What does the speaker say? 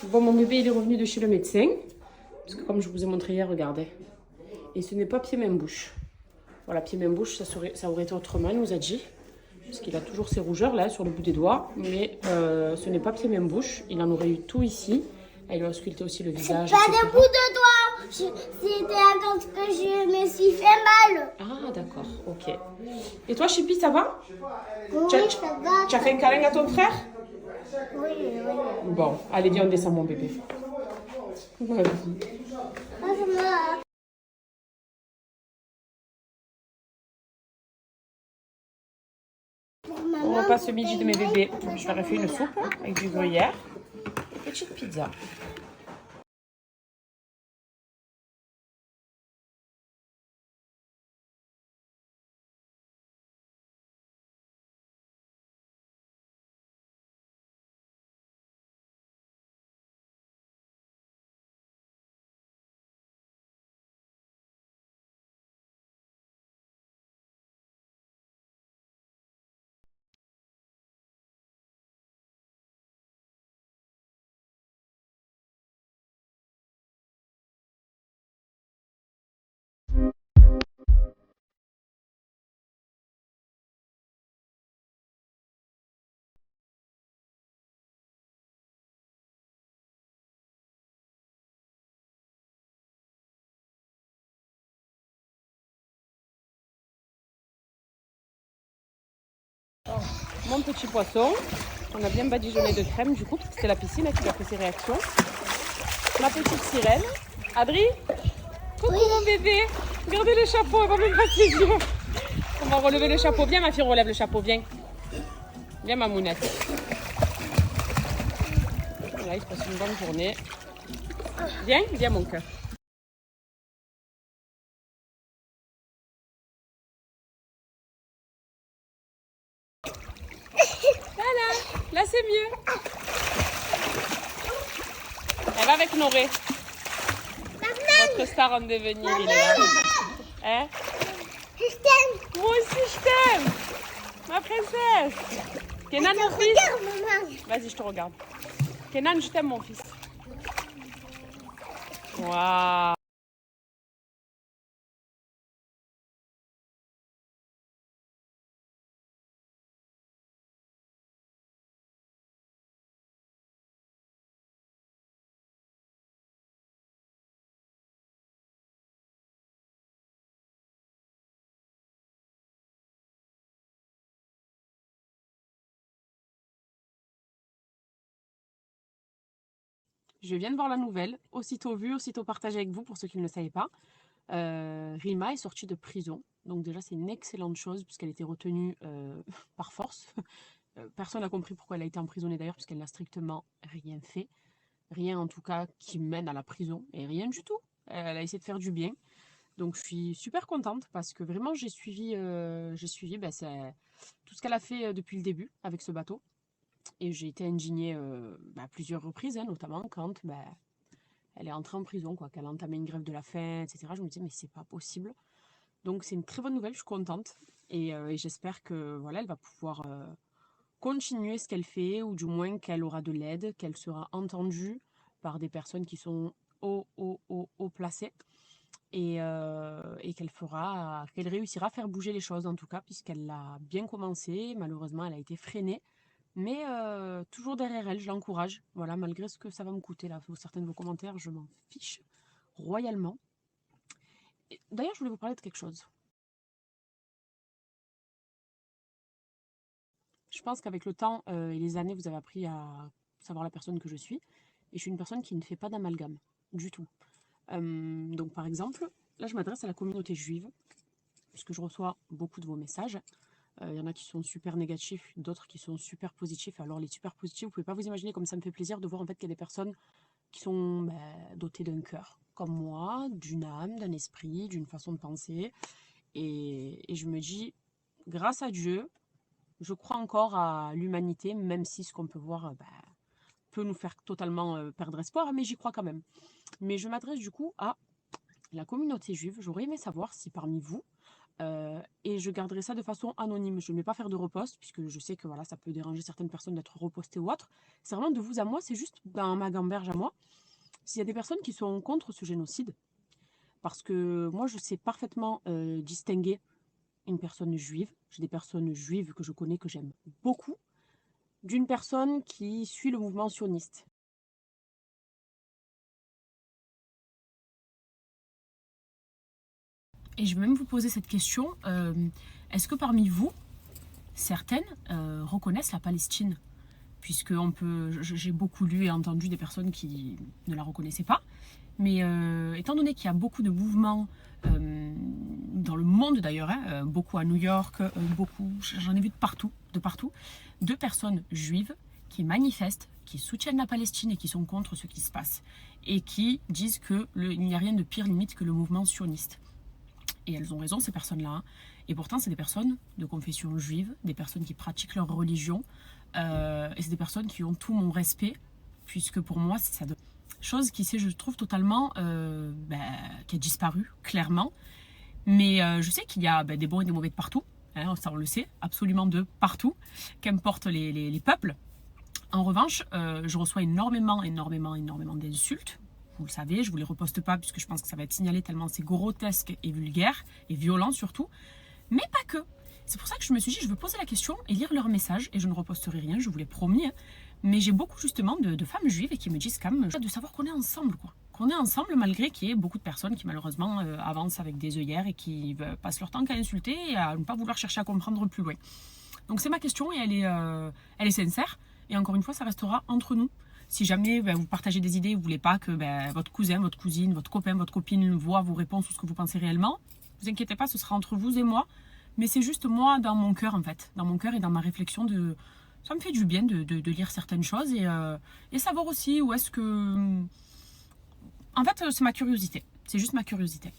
Bon, mon bébé, il est revenu de chez le médecin. Parce que comme je vous ai montré hier, regardez. Et ce n'est pas pied-main-bouche. Voilà, pied-main-bouche, ça aurait été autrement, il nous a dit. Parce qu'il a toujours ses rougeurs là sur le bout des doigts. Mais ce n'est pas pied-main-bouche. Il en aurait eu tout ici. Elle lui a ausculté aussi le visage. Pas etc. de bout de doigt. C'était quand que je me suis fait mal. Ah, d'accord, ok. Et toi, Chipi, ça va? Oui, ça va. Tu as fait un câlin à ton frère? Oui, oui. Bon, allez, viens, on descend, mon bébé. Vas-y. Ah, ça va. On repasse le midi de mes bébés. Je leur ai fait une soupe avec du gruyère et une petite pizza. Mon petit poisson, on a bien badigeonné de crème du coup, parce que c'est la piscine qui a fait ses réactions. Ma petite sirène. Adri, coucou mon bébé. Regardez le chapeau, elle va même pas ses yeux. On va relever le chapeau. Viens ma fille, relève le chapeau, viens. Viens ma mounette. Voilà, il se passe une bonne journée. Viens, viens mon cœur. Voilà, là c'est mieux. Elle va avec Noré. Notre star en devenir, il est là. Hein? Je t'aime. Moi aussi je t'aime. Ma princesse. Kenan, mon fils. Regarde, maman. Vas-y, je te regarde. Kenan, je t'aime mon fils. Waouh. Je viens de voir la nouvelle, aussitôt vue, aussitôt partagée avec vous pour ceux qui ne le savaient pas. Rima est sortie de prison, donc déjà c'est une excellente chose puisqu'elle était retenue par force. Personne n'a compris pourquoi elle a été emprisonnée d'ailleurs puisqu'elle n'a strictement rien fait. Rien en tout cas qui mène à la prison et rien du tout. Elle a essayé de faire du bien. Donc je suis super contente parce que vraiment j'ai suivi tout ce qu'elle a fait depuis le début avec ce bateau. Et j'ai été indignée à plusieurs reprises, hein, notamment quand elle est entrée en prison, quoi, qu'elle a entamé une grève de la faim, etc. Je me disais, mais c'est pas possible. Donc c'est une très bonne nouvelle, je suis contente. Et j'espère que voilà, elle va pouvoir continuer ce qu'elle fait, ou du moins qu'elle aura de l'aide, qu'elle sera entendue par des personnes qui sont haut placées. Et qu'elle réussira à faire bouger les choses en tout cas, puisqu'elle l'a bien commencé. Malheureusement, elle a été freinée. Mais toujours derrière elle, je l'encourage. Voilà, malgré ce que ça va me coûter là, certains de vos commentaires, je m'en fiche royalement. D'ailleurs, je voulais vous parler de quelque chose. Je pense qu'avec le temps et les années, vous avez appris à savoir la personne que je suis. Et je suis une personne qui ne fait pas d'amalgame, du tout. Donc par exemple, là je m'adresse à la communauté juive, puisque je reçois beaucoup de vos messages. Il y en a qui sont super négatifs, d'autres qui sont super positifs. Alors les super positifs, vous ne pouvez pas vous imaginer comme ça me fait plaisir de voir en fait qu'il y a des personnes qui sont dotées d'un cœur, comme moi, d'une âme, d'un esprit, d'une façon de penser. Et je me dis, grâce à Dieu, je crois encore à l'humanité, même si ce qu'on peut voir peut nous faire totalement perdre espoir, mais j'y crois quand même. Mais je m'adresse du coup à la communauté juive. J'aurais aimé savoir si parmi vous, Et je garderai ça de façon anonyme. Je ne vais pas faire de repost, puisque je sais que voilà, ça peut déranger certaines personnes d'être repostées ou autre. C'est vraiment de vous à moi, c'est juste dans ma gamberge à moi. S'il y a des personnes qui sont contre ce génocide, parce que moi je sais parfaitement distinguer une personne juive, j'ai des personnes juives que je connais, que j'aime beaucoup, d'une personne qui suit le mouvement sioniste. Et je vais même vous poser cette question, est-ce que parmi vous, certaines reconnaissent la Palestine? Puisque j'ai beaucoup lu et entendu des personnes qui ne la reconnaissaient pas. Mais étant donné qu'il y a beaucoup de mouvements dans le monde d'ailleurs, hein, beaucoup à New York, beaucoup, j'en ai vu de partout, de personnes juives qui manifestent, qui soutiennent la Palestine et qui sont contre ce qui se passe. Et qui disent qu'il n'y a rien de pire limite que le mouvement sioniste. Et elles ont raison, ces personnes-là. Hein. Et pourtant, c'est des personnes de confession juive, des personnes qui pratiquent leur religion. Et c'est des personnes qui ont tout mon respect, puisque pour moi, c'est ça. Chose qui, je trouve, totalement, qui a disparu, clairement. Mais je sais qu'il y a des bons et des mauvais de partout. Hein, ça, on le sait, absolument de partout, qu'importe les peuples. En revanche, je reçois énormément d'insultes. Vous le savez, je ne vous les reposte pas puisque je pense que ça va être signalé tellement c'est grotesque et vulgaire et violent surtout. Mais pas que. C'est pour ça que je me suis dit, je veux poser la question et lire leurs messages et je ne reposterai rien, je vous l'ai promis. Hein. Mais j'ai beaucoup justement de femmes juives et qui me disent quand même de savoir qu'on est ensemble, quoi. Qu'on est ensemble malgré qu'il y ait beaucoup de personnes qui malheureusement avancent avec des œillères et qui passent leur temps qu'à insulter et à ne pas vouloir chercher à comprendre plus loin. Donc c'est ma question et elle est sincère. Et encore une fois, ça restera entre nous. Si jamais vous partagez des idées, vous ne voulez pas que votre cousin, votre cousine, votre copain, votre copine voit vos réponses ou ce que vous pensez réellement, ne vous inquiétez pas, ce sera entre vous et moi. Mais c'est juste moi dans mon cœur en fait, dans mon cœur et dans ma réflexion ça me fait du bien de lire certaines choses et savoir aussi où est-ce que... En fait, c'est ma curiosité, c'est juste ma curiosité.